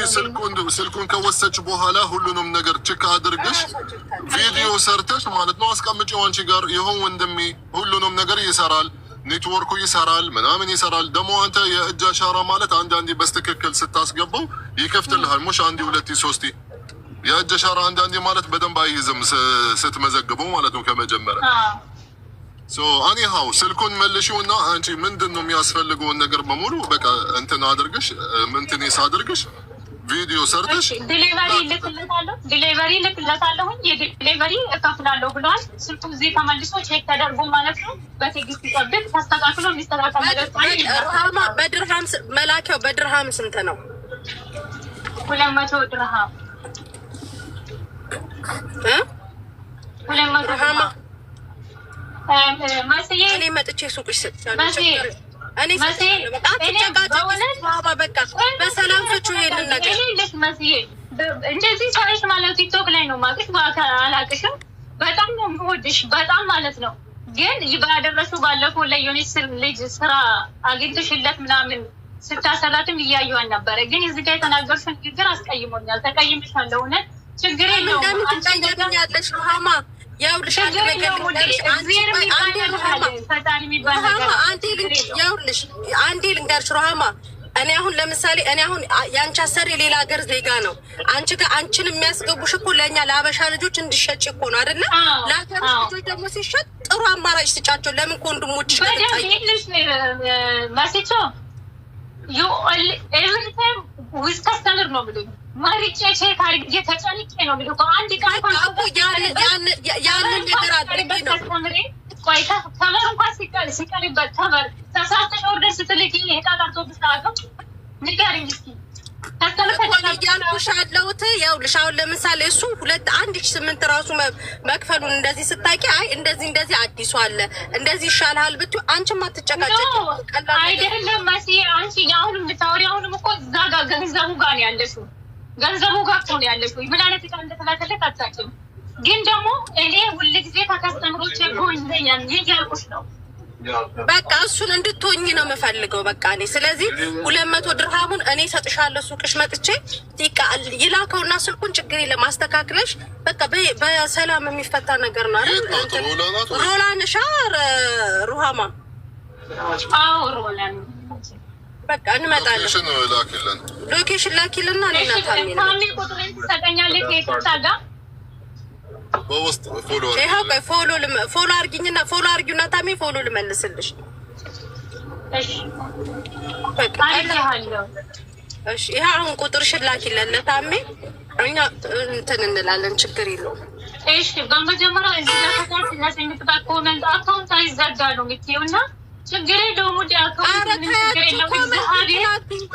ስልኩን ከወሰች በኋላ ሁሉንም ነገር ቼክ አድርገሽ ቪዲዮ ሰርተሽ ማለት ነው አስቀምጪው አንቺ ጋር። ይሁን ወንድሜ ሁሉንም ነገር ይሰራል፣ ኔትወርኩ ይሰራል፣ ምናምን ይሰራል። ደግሞ አንተ የእጅ አሻራ ማለት አንዳንዴ በስትክክል ስታስገባው ይከፍትልሃል። ሙሽ አንዴ ሁለቴ ሶስቴ የእጅ አሻራ አንዳንዴ ማለት በደንብ አይይዝም ስትመዘግበው ማለት ነው ከመጀመሪያ አኒሃው ስልኩን መልሺውና አንቺ ምንድን ነው የሚያስፈልገውን ነገር በሙሉ በቃ እንትን አድርገሽ ምንትኔስ አድርገሽ ቪዲዮ ሰርተሽ ዲሊቨሪ ልክለታለሁ። የዲሊቨሪ እከፍላለሁ ብለዋል። ስልኩ እዚህ ተመልሶ ቼክ ተደርጎ ማለት ነው በቴክስት ይጠብቅ ተስተካክሎ የሚስተካከል ነገር በድርሃም መላኪያው በድርሃም ስንት ነው? 200 ድርሃም 200 ድርሃም እኔ መጥቼ ሱቅሽ በሰላም ፍቹ ይሄንን ነገር እንደዚህ ሰዎች ማለት ቲክቶክ ላይ ነው ማለት በአካል አላውቅሽም። በጣም ነው የምወድሽ በጣም ማለት ነው። ግን ባደረሱ ባለፈው ላይ የሆነች ልጅ ስራ አግኝተሽለት ምናምን ስታሰራትም እያየኋት ነበረ። ግን እዚህ ጋር የተናገርሽው ንግግር አስቀይሞኛል። ተቀይምሻለሁ። እውነት ችግር የለውም። አንቺ ሩሃማ ያውልሽ አንዴ ልንገርሽ ሩሃማ፣ እኔ አሁን ለምሳሌ የአንቺ አሰሪ ሌላ ሀገር ዜጋ ነው። አንቺ ጋር አንቺን የሚያስገቡሽ እኮ ለእኛ ለአበሻ ልጆች እንዲሸጭ እኮ ነው አይደለ? ለሀገር ልጆች ደግሞ ሲሸጥ ጥሩ አማራጭ ስጫቸው። ለምን ከወንድሞችሽ ማሴቾ ዊዝ ከስተምር ነው ብሎኝ ማሪጬ ቼክ አድርጌ ተጨንቄ ነው ብሎ አንድ ቃል ያንን ነገር አድርጌ ነው ቆይ ከበር እንኳን ሲቀርበት ከበር ተሳስተሽ ኦርደር ስትልኪ ሄጣ ቀርቶብሽ ታውቀው ንገሪኝ እስኪ እያልኩሽ ያለሁት ይኸውልሽ አሁን ለምሳሌ እሱ 1,800 ራሱ መክፈሉን እንደዚህ ስታውቂ አይ እንደዚህ አዲሱ አለ እንደዚህ ይሻልሃል ብትይው አንቺም አትጨቃጨቂ። አይደለም መሲ አንቺ አሁን የምታወሪ አሁንም እኮ እዛ ጋር ገንዘቡ ጋር ነው ያለሽው። ገንዘቡ ጋር ነው ያለሽው። ምን አይነት ቃል እንደተላከለት አታውቂም። ግን ደግሞ እኔ ሁልጊዜ ተከስተምሮቼ ጎንዘኛም ይያልኩሽ ነው። በቃ እሱን እንድትሆኝ ነው የምፈልገው። በቃ እኔ ስለዚህ 200 ድርሃሙን እኔ ሰጥሻለሁ። ሱቅሽ መጥቼ ይላከውና ስልኩን ችግር የለም አስተካክለሽ በቃ በሰላም የሚፈታ ነገር ነው አይደል? ሮላንሻ ሩሃማ አዎ ሮላን በቃ እንመጣለን። ሎኬሽን ላኪልና ታሚ ቁጥሬን ትሰጠኛለህ ከታጋ በውስጥ ፎሎ አርጊኝና ፎሎ አርጊውና ታሜ ፎሎ ልመልስልሽ። እሺ ይሄ አሁን ቁጥርሽን ላኪለን ለታሜ እኛ እንትን እንላለን። ችግር የለውም። እሺ በመጀመሪያ እዚህ ጋር ተካት ለሰንጥታ ኮመንት አካውንት አይዘጋ ነው የምትይውና ችግር የለውም።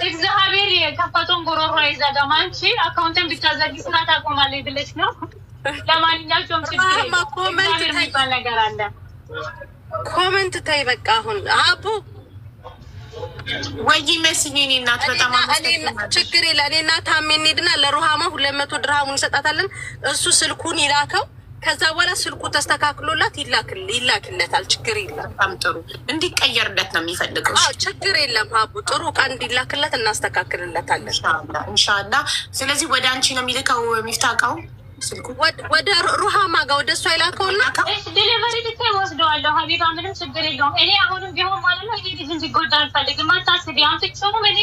እግዚአብሔር የከፈተውን ጉሮሮ አይዘጋም። አንቺ አካውንትን ብታዘጊ ስራ ታቆማለች ብለሽ ነው። ለማንኛቸውም ችግር የሚባል ነገር አለ። ኮመንት ተይ በቃ አሁን አቡ ወይ መስዬ እኔ እናት በጣም ችግር የለ። እኔ እና ታሜ እንሂድና ለሩሃማ 200 ድርሃሙን እንሰጣታለን። እሱ ስልኩን ይላከው። ከዛ በኋላ ስልኩ ተስተካክሎላት ይላክለታል። ችግር የለም። በጣም ጥሩ እንዲቀየርለት ነው የሚፈልገው። ችግር የለም አቡ ጥሩ ዕቃ እንዲላክለት እናስተካክልለታለን ኢንሻአላህ። ስለዚህ ወደ አንቺ ነው የሚልከው የሚፍታቀው ስልኩ ወደ ሩሃማ ጋር ወደ እሷ ይላከውና ዴሊቨሪ ትታይ ወስደዋለሁ። ሀቢባ ምንም ችግር የለውም። እኔ አሁንም ቢሆን ማለት ነው ይሄ ልጅ እንዲጎዳ አልፈልግም። አታስቢ። አንቺ እኔ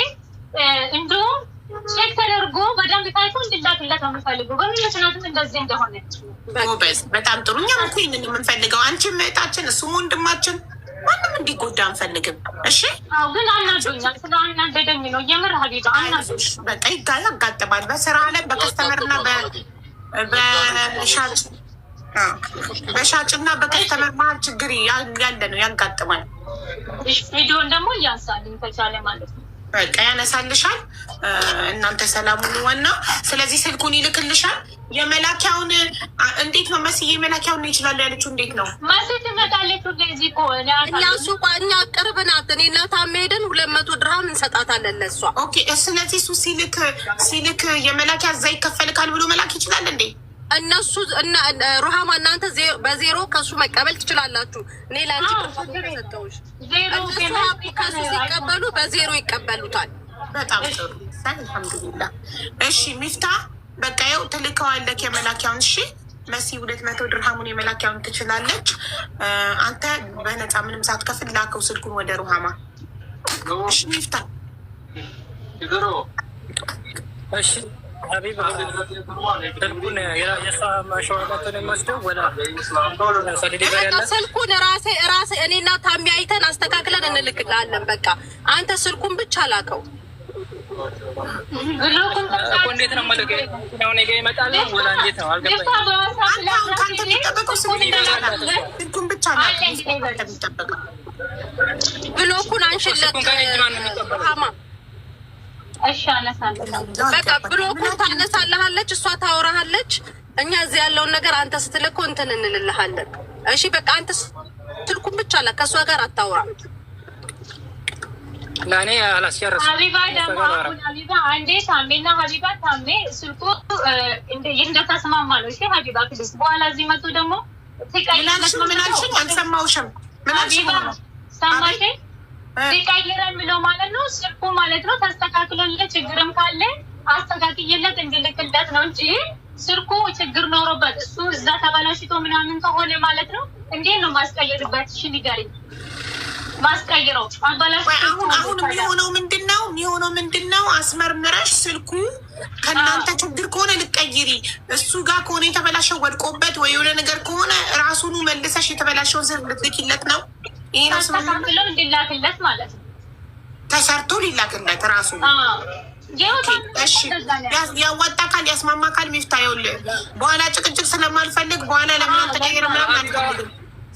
እንደውም ቼክ ተደርጎ በደንብ ታይቶ እንዲላክለት ነው የምፈልገው። በምን ምክንያቱም እንደዚህ እንደሆነ ጎበዝ። በጣም ጥሩ። እኛም እኮ ይህንን የምንፈልገው አንቺም እህታችን እሱም ወንድማችን ማንም እንዲጎዳ አንፈልግም። እሺ አዎ፣ ግን አናዶኛል። ስለ አናደደኝ ነው የምር ሀቢባ አናዶሽ። በቃ ያጋጥማል በስራ ላይ በከስተመርና በሻጭና በከስተመር መሀል ችግር ያለ ነው ያጋጥማል። ቪዲዮን ደግሞ እያንሳልኝ ተቻለ ማለት ነው። በቃ ያነሳልሻል። እናንተ ሰላሙን ዋና። ስለዚህ ስልኩን ይልክልሻል። የመላኪያውን እንዴት ነው መስዬ መላኪያውን ነው ይችላል ያለችው? እንዴት ነው መሲ ትመጣለች? እንደዚህ ከሆነ እኛ ቅርብ ናት። እኔ እና ታሜ ሄደን 200 ድርሃም እንሰጣታለን ለእሷ። ኦኬ። ስለዚህ እሱ ሲልክ የመላኪያ እዛ ይከፈልካል ብሎ መላክ ይችላል እንዴ? እነሱ ሩሃማ እናንተ በዜሮ ከሱ መቀበል ትችላላችሁ። እኔ ላንቺ ሰጠውሽ ከሱ ሲቀበሉ በዜሮ ይቀበሉታል። በጣም ጥሩ አልሐምዱሊላህ። እሺ ሚፍታ በቃ ይኸው ትልከዋለክ የመላኪያውን። እሺ መሲ 200 ድርሃሙን የመላኪያውን ትችላለች። አንተ በነፃ ምንም ሳትከፍል ላከው ስልኩን ወደ ሩሃማ። እሺ ሚፍታ እሺ ሀቢባ ስልኩን የእሷ ማሸዋለትን የሚወስደው ስልኩን ራሴ እኔና ታሚ አይተን አስተካክለን እንልክላለን። በቃ አንተ ስልኩን ብቻ ላከው። እንዴት ነው መልክ ሆነ ጋ ይመጣል ወላ እንዴት ነው አልገባኝ። ስልኩን ብቻ የሚጠበቀው ብሎኩን አንሽለት ሩሃማ። እሺ አነሳለሁ። በቃ ብሎኩን ታነሳለሃለች፣ እሷ ታወራሃለች። እኛ እዚህ ያለውን ነገር አንተ ስትልኮ እንትን እንልልሃለን። እሺ በቃ አንተ ስልኩን ብቻ ላክ፣ ከእሷ ጋር አታውራ። ለእኔ አላስጨረስም። ሀቢባ ደግሞ አሁን ሀቢባ አንዴ ታሜና ሀቢባ ታሜ ስልኩ እንደተስማማ ነው። እሺ ሀቢባ ክልስ በኋላ እዚህ መጡ ደግሞ ምን አልሽኝ? አልሰማሁሽም። ምን አልሽኝ? ሰማሽ? ሲቀይረን ብለው ማለት ነው ስልኩ ማለት ነው ተስተካክሎለት ችግርም ካለ አስተካክዬለት እንድልክለት ነው እንጂ ስልኩ ችግር ኖሮበት እሱ እዛ ተበላሽቶ ምናምን ከሆነ ማለት ነው እንዴት ነው ማስቀየርበት? እሺ ንገሪኝ። ማስቀይረው አሁን የሚሆነው ምንድነው? አስመርምረሽ ስልኩ ከእናንተ ችግር ከሆነ ልቀይሪ፣ እሱ ጋር ከሆነ የተበላሸው ወድቆበት ወይ የሆነ ነገር ከሆነ ራሱኑ መልሰሽ የተበላሸውን ስልክ ልትልኪለት ነው። ይሄ ነው ተስተካክሎ እንዲላክለት ማለት ነው። ተሰርቶ ሊላክለት ራሱ። እሺ ያዋጣ ካል ያስማማ ካል ሚፍታ ይኸውልህ፣ በኋላ ጭቅጭቅ ስለማልፈልግ በኋላ ለምን ተቀይረ ምናምን አልፈልግም።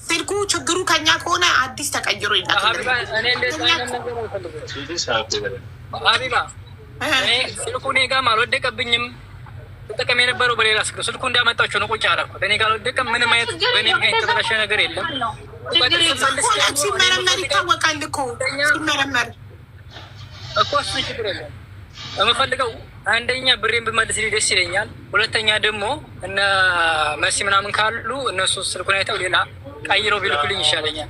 ስልኩ ችግሩ ከኛ ከሆነ አዲስ ተቀይሮ ይላክለት። ሀቢባ እኔ ስልኩ እኔ ጋርም አልወደቀብኝም። ተጠቀም የነበረው በሌላ ስልኩ እንዳመጣቸው ነው ቁጭ አደረኩት። እኔ ጋር አልወደቀም። ምንም አይነት በእኔ ጋር የተበላሸ ነገር የለም። ሲመረመር ይታወቃል እኮ ሲመረመር እኮ እሱን ችግር የለም። የምፈልገው አንደኛ ብሬን ብመልስ ደስ ይለኛል። ሁለተኛ ደግሞ እነ መሲ ምናምን ካሉ እነሱ ስልኩን አይተው ሌላ ቀይረው ቢልኩልኝ ይሻለኛል።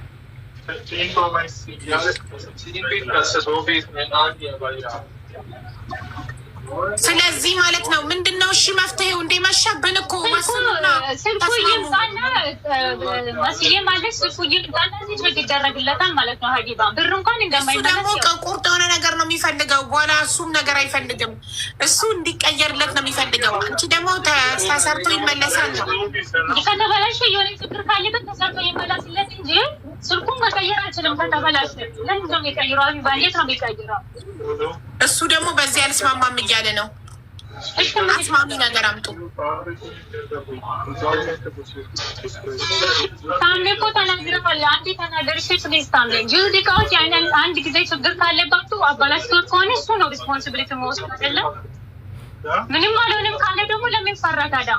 ስለዚህ ማለት ነው ምንድነው? እሺ መፍትሄው እንደ መሸብን እኮ ስልኩ ይምጣና መስዬ ማለት ስልኩ ይምጣና ቼክ ይደረግለታል ማለት ነው። ሀቢባ ብር እንኳን እንደማይመለስ ደግሞ ቁርጥ የሆነ ነገር ነው የሚፈልገው። በኋላ እሱም ነገር አይፈልግም። እሱ እንዲቀየርለት ነው የሚፈልገው። አንቺ ደግሞ ተሰርቶ ይመለሳል ነው። ከተበላሸ የሆነ ችግር ካለበት ተሰርቶ ይመለስለት እንጂ ስልኩን መቀየር አልችልም። ከተበላሸ ለምን ነው የሚቀይረው? ሀቢባ እንዴት ነው የሚቀይረው? እሱ ደግሞ በዚህ አልስማማም እያለ ነው። አስማሚ ነገር አምጡ። ታምሌ እኮ ተናግረዋል። አንዴ ተናገርሽ ፕሊዝ ታምሌ ጁዚ ካዎች አንድ ጊዜ ችግር ካለባችሁ አባላሽቶት ከሆነ እሱ ነው ሪስፖንሲቢሊቲ መወስድ አይደለም። ምንም አልሆንም ካለ ደግሞ ለምን ፈራ ታዲያ?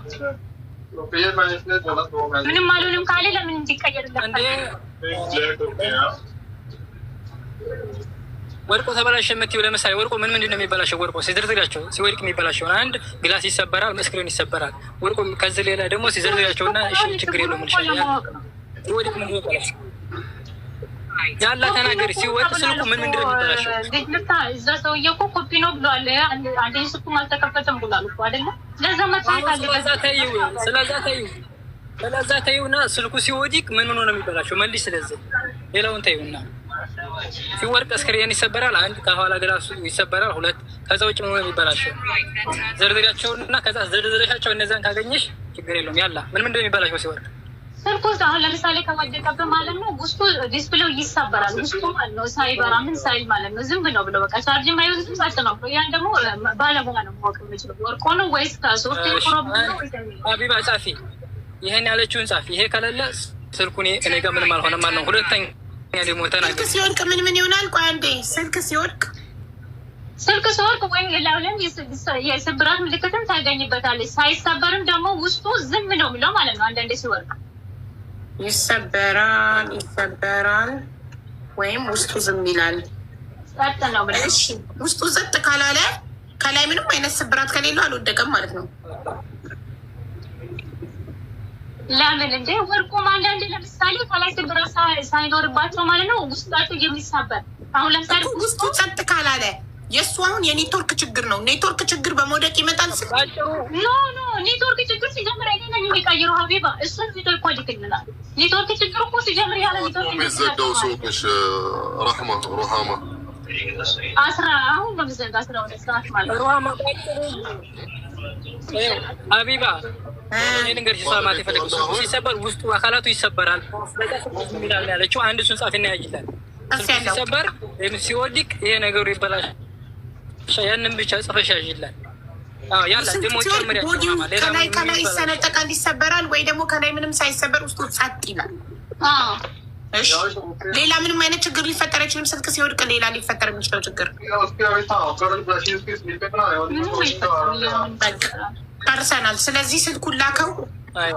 ምንም አልሆንም ካለ ለምን እንዲቀየርለት? ወርቆ ተበላሸ የምትይው ለምሳሌ ወርቆ ምንድን ነው የሚበላሸው? ወርቆ ሲዘርዝራቸው ሲወድቅ የሚበላሸው አንድ ግላስ ይሰበራል፣ መስክሬን ይሰበራል። ወርቆ ከዚህ ሌላ ደግሞ ሲዘርዝራቸውና እሺ ችግር የለውም ልሻል ሲወድቅ ምን ይበላሽ ያላ ተናገሪ። ሲወድቅ ስልኩ ምንድን ነው የሚበላሸው? እዛ ሰውዬ እኮ ኮፒ ነው ብሏል። አንዴ ስልኩም አልተከፈተም ብሏል እኮ አይደለ? ስለዛ መጣይ ካለ ስለዛ ተይውና ስልኩ ሲወድቅ ምን ሆኖ ነው የሚበላሸው? መልስ። ስለዚህ ሌላውን ተይውና ሲወርቅ ስክሪን ይሰበራል፣ አንድ ከኋላ ግላሱ ይሰበራል፣ ሁለት ከዛ ውጭ ምን ሆነ የሚበላሸው? ዘርዝሪያቸውና ከዛ ዘርዝረሻቸው እነዛን ካገኘሽ ችግር የለውም። ያላ ምንድን ነው የሚበላሸው ሲወርቅ? ስልኩ አሁን ለምሳሌ ከወደቀብህ ማለት ነው ውስጡ ዲስፕሌው ይሰበራል። ውስጡ ማለት ነው ሳይበራ ምን ሳይል ማለት ነው ዝም ነው ብለው በቃ ቻርጅ ማይወዝ ጻጽ ነው። ያን ደግሞ ባለሙያ ነው ማወቅ የሚችለው ወርቆ ነው ወይስ ከሶፍትዌር ፕሮብሌም ነው ወይስ ሀቢባ ጻፊ፣ ይሄን ያለችውን ጻፊ። ይሄ ከሌለ ስልኩ እኔ ጋር ምንም አልሆነም ማለት ነው። ሁለተኛ ደግሞ ተናገር። ስልክ ሲወድቅ ምን ይሆናል? ቆይ አንዴ ስልክ ሲወድቅ ወይም ሌላውንም የስብራት ምልክትም ታገኝበታለች። ሳይሰበርም ደግሞ ውስጡ ዝም ነው የሚለው ማለት ነው። አንዳንዴ ሲወድቅ ይሰበራል ወይም ውስጡ ዝም ይላል። ጸጥ ነው ብለሽ እሺ። ውስጡ ጸጥ ካላለ ከላይ ምንም አይነት ስብራት ከሌለው አልወደቀም ማለት ነው። ለምን እንደ ወርቁም አንዳንዴ ለምሳሌ ከላይ ስብራት ሳይኖርባቸው ማለት ነው ውስጣቸው የሚሳበር አሁን ለምሳሌ ውስጡ ጸጥ ካላለ የእሱ አሁን የኔትወርክ ችግር ነው። ኔትወርክ ችግር በመውደቅ ይመጣል። ኖ ኔትወርክ ችግር ሲጀምር አይገናኝ የሚቀይረው ሀቢባ እሱን ቪዲዮ እኮ ልክልናል። ኔትወርክ ችግር እኮ ሲጀምር ያለ ኔትወርክ የሚዘጋው ሱቅሽ ሩሃማ አሁን በምዘጋ 12 ሰዓት ማለት ሩሃማ ሀቢባ ልንገርሽ ሰማት የፈለግሽ ሲሰበር ውስጡ አካላቱ ይሰበራል። ሚላል ያለችው አንድ እሱን ጻፊና ያጅላል። ሲሰበር ሲወድቅ ይሄ ነገሩ ይበላሽ። ያንን ብቻ ጽፈሽ ያጅላል። ያላ ደግሞ ጨምሪያ ከላይ ይሰነጠቃል፣ ይሰበራል ወይ ደግሞ ከላይ ምንም ሳይሰበር ውስጡ ጸጥ ይላል። እሺ ሌላ ምንም አይነት ችግር ሊፈጠር አይችልም። ስልክ ሲወድቅ ሌላ ሊፈጠር የሚችለው ችግር ጨርሰናል። ስለዚህ ስልኩን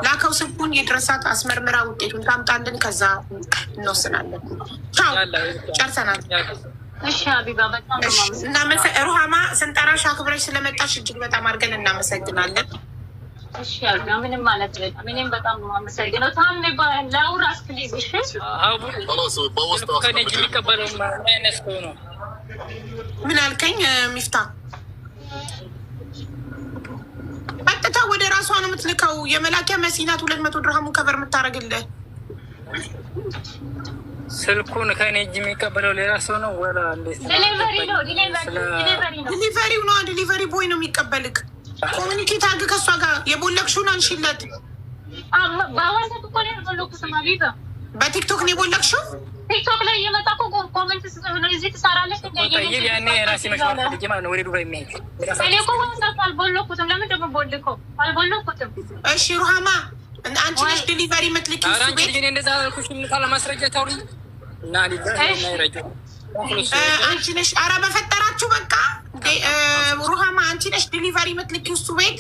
ላከው ስልኩን የድረሳት አስመርምራ ውጤቱን ታምጣልን፣ ከዛ እንወስናለን። ጨርሰናል። እሺ ሀቢባ በጣም ሩሃማ ስንጠራሽ አክብረሽ ስለመጣሽ እጅግ በጣም አድርገን እናመሰግናለን። እሺ ሀቢባ ምንም ማለት ነው። ምንም በጣም ነው አመሰግነው። ታምኔ ለአውራስ ፕሊዝ። እሺ ከነጅ የሚቀበለው አይነት ነው። ምን አልከኝ ሚፍታ? ቀጥታ ወደ ራሷ ነው የምትልከው። የመላኪያ መሲናት 200 ድርሃሙ ከበር የምታደርግልህ። ስልኩን ከኔ እጅ የሚቀበለው ሌላ ሰው ነው ወላ እንዴት? ዲሊቨሪው ነው። ዲሊቨሪ ቦይ ነው የሚቀበልክ። ኮሚኒኬት አድርግ ከእሷ ጋር። የቦለቅሽውን አንሺለት። በቲክቶክ ነው የቦለቅሽው? ቲክቶክ ላይ እየመጣ እኮ ኮመንት እዚህ ትሰራለች። ያኔ የራሴ መስራት ልጅ ማለት ነው። ወደ ዱባይ የሚሄድ እኔ እኮ ዋንሳት አልቦለኩትም። ለምን ደግሞ ቦልከው? አልቦለኩትም። እሺ ሩሃማ አንቺ ነሽ ዲሊቨሪ የምትልኪው? እሱ ቤት እንደዛ አልኩሽ። ካለ ማስረጃ ታውሪ እና አንቺ ነሽ። ኧረ በፈጠራችሁ በቃ ሩሃማ አንቺ ነሽ ዲሊቨሪ የምትልኪው እሱ ቤት?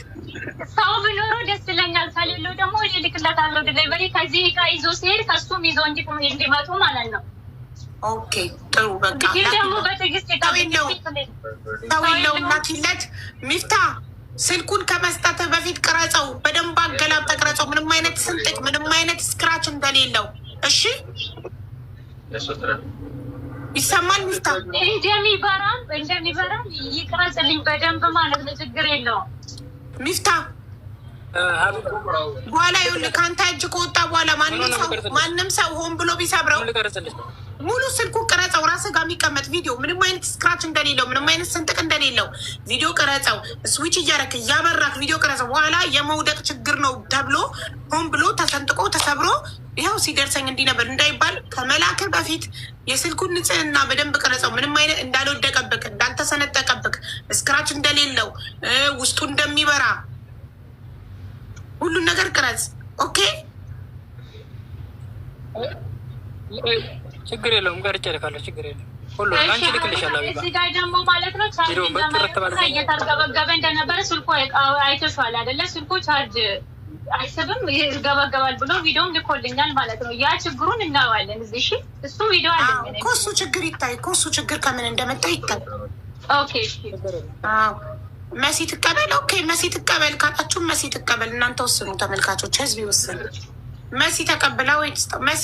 ሰው ቢኖረው ደስ ይለኛል። ከሌለው ደግሞ እልክለታለሁ ዲሊቨሪ። ከዚህ ዕቃ ይዞ ሲሄድ ከሱም ይዞ እንዲመጡ ማለት ነው። ኦኬ ጥሩ በቃ ግን ደግሞ በትዕግስት ተውለው ላኪለት። ሚፍታ ስልኩን ከመስጠት በፊት ቅረጸው፣ በደንብ አገላብጠህ ቅረጸው። ምንም አይነት ስንጥቅ ምንም አይነት ስክራች እንደሌለው። እሺ ይሰማል ሚፍታ? እንደሚበራም ይቅረጽልኝ በደንብ ማለት ነው። ችግር የለውም ሚፍታ። በኋላ ይኸውልህ ከአንተ እጅ ከወጣ በኋላ ማንም ሰው ሆን ብሎ ቢሰብረው ሙሉ ስልኩ ቅረጸው። ራስህ ጋር የሚቀመጥ ቪዲዮ ምንም አይነት ስክራች እንደሌለው ምንም አይነት ስንጥቅ እንደሌለው ቪዲዮ ቅረጸው። ስዊች እያደረክ እያበራክ ቪዲዮ ቅረጸው። በኋላ የመውደቅ ችግር ነው ተብሎ ሆን ብሎ ተሰንጥቆ ተሰብሮ ይኸው ሲደርሰኝ እንዲህ ነበር እንዳይባል ከመላክህ በፊት የስልኩን ንጽህና በደንብ ቅረጸው። ምንም አይነት እንዳልወደቀብክ እንዳልተሰነጠቀብክ ስክራች እንደሌለው ውስጡ እንደሚበራ ሁሉን ነገር ቅረጽ። ኦኬ ችግር የለውም። ቀርጬ እልካለሁ። ችግር የለም። ሁሉ አንቺ ልክልሻለሁ። እዚህ ጋር ደግሞ ማለት ነው ቻርጅ እየተርገበገበ እንደነበረ ስልኩ አይተሽዋል አይደለ? ስልኩ ቻርጅ አይስብም ይገበገባል ብሎ ቪዲዮም ልኮልኛል ማለት ነው። ያ ችግሩን እናየዋለን እዚህ። እሺ እሱ ቪዲዮ አለ እኮ እሱ ችግር ይታይ እኮ እሱ ችግር ከምን እንደመጣ ይታይ። ኦኬ እሺ መሲ ትቀበል። ኦኬ መሲ ትቀበል ካላችሁ መሲ ትቀበል። እናንተ ወስኑ ተመልካቾች፣ ህዝብ ይወስኑ። መሲ ተቀብላ ወይ መሲ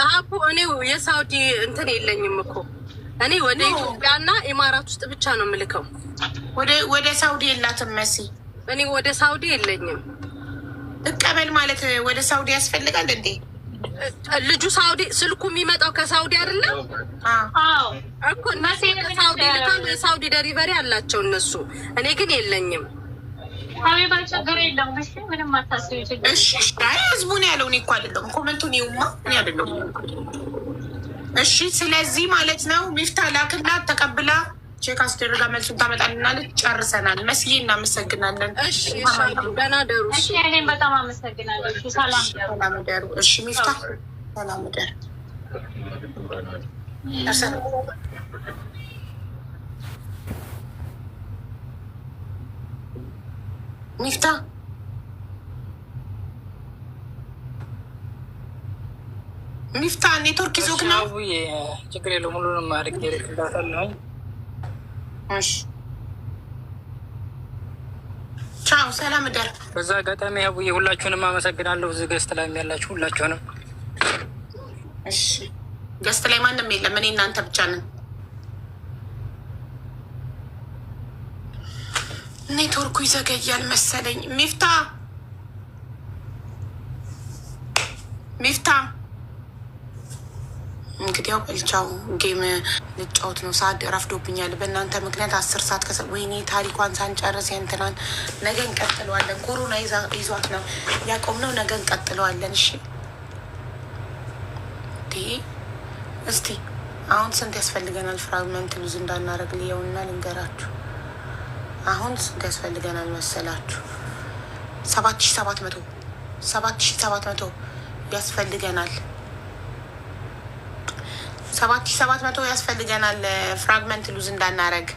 አቡ እኔ የሳውዲ እንትን የለኝም እኮ እኔ ወደ ኢትዮጵያና ኢማራት ውስጥ ብቻ ነው የምልከው። ወደ ሳውዲ የላትም መሲ። እኔ ወደ ሳውዲ የለኝም። እቀበል ማለት ወደ ሳውዲ ያስፈልጋል እንዴ? ልጁ ሳውዲ ስልኩ የሚመጣው ከሳውዲ አይደለም? አዎ እኮ ሳውዲ ልካሉ። የሳውዲ ደሪቨሪ አላቸው እነሱ። እኔ ግን የለኝም። ሀቢባ ችግር የለውም። እሺ ምንም አታስቢ። ችግር እሺ ህዝቡን ያለው እኔ እኮ አይደለሁም። ኮመንቱን ይውማ እኔ አይደለሁም። እሺ ስለዚህ ማለት ነው ሚፍታ ላክላት ተቀብላ ቼክ አስደረጋ መልሱን ታመጣልናለች። ጨርሰናል። መስዬ እናመሰግናለን። እሺ ደህና ደሩ። እሺ እኔም በጣም አመሰግናለሁ። እሺ ሰላም ደሩ። እሺ ሚፍታ ሰላም ደሩ። ሚፍታ ሚፍታ ኔትወርክ ይዞክ ነው። ችግር የለውም። ሁሉንም ማድረግ ይረዳታለሁ። እሺ ቻው፣ ሰላም ደር። በዛ አጋጣሚ አቡዬ ሁላችሁንም አመሰግናለሁ። እዚህ ገስት ላይ ያላችሁ ሁላችሁንም። እሺ ገስት ላይ ማንም የለም፣ እኔ እናንተ ብቻ ነን። ኔትወርኩ ይዘገያል መሰለኝ። ሚፍታ እንግዲህ ያው በልቻው ጌም ልጫወት ነው። ሰዓት ረፍዶብኛል በእናንተ ምክንያት 10 ሰዓት ወይኔ ታሪኳን ሳንጨርስ የእንትናን ነገ እንቀጥለዋለን። ኮሮና ይዟት ነው ያቆምነው። ነገ እንቀጥለዋለን። እሺ እስቲ አሁን ስንት ያስፈልገናል? ፍራግመንት ሉዝ እንዳናረግ ልየውና ልንገራችሁ። አሁን ስንት ያስፈልገናል መሰላችሁ? 7700 ያስፈልገናል። 7700 ያስፈልገናል ፍራግመንት ሉዝ እንዳናረግ።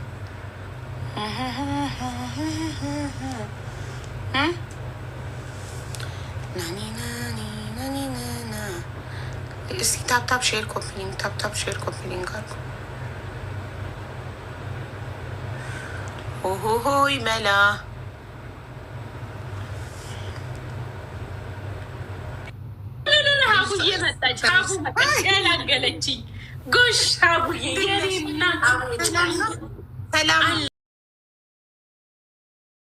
እስቲ ታፕታፕ ሼር ኮፒሊንግ አሉ። ኦሆሆይ መላ ሀቡዬ መጣች። ሀቡ ገላገለችኝ። ጎሽ ሀቡዬ የኔ እናት ሰላም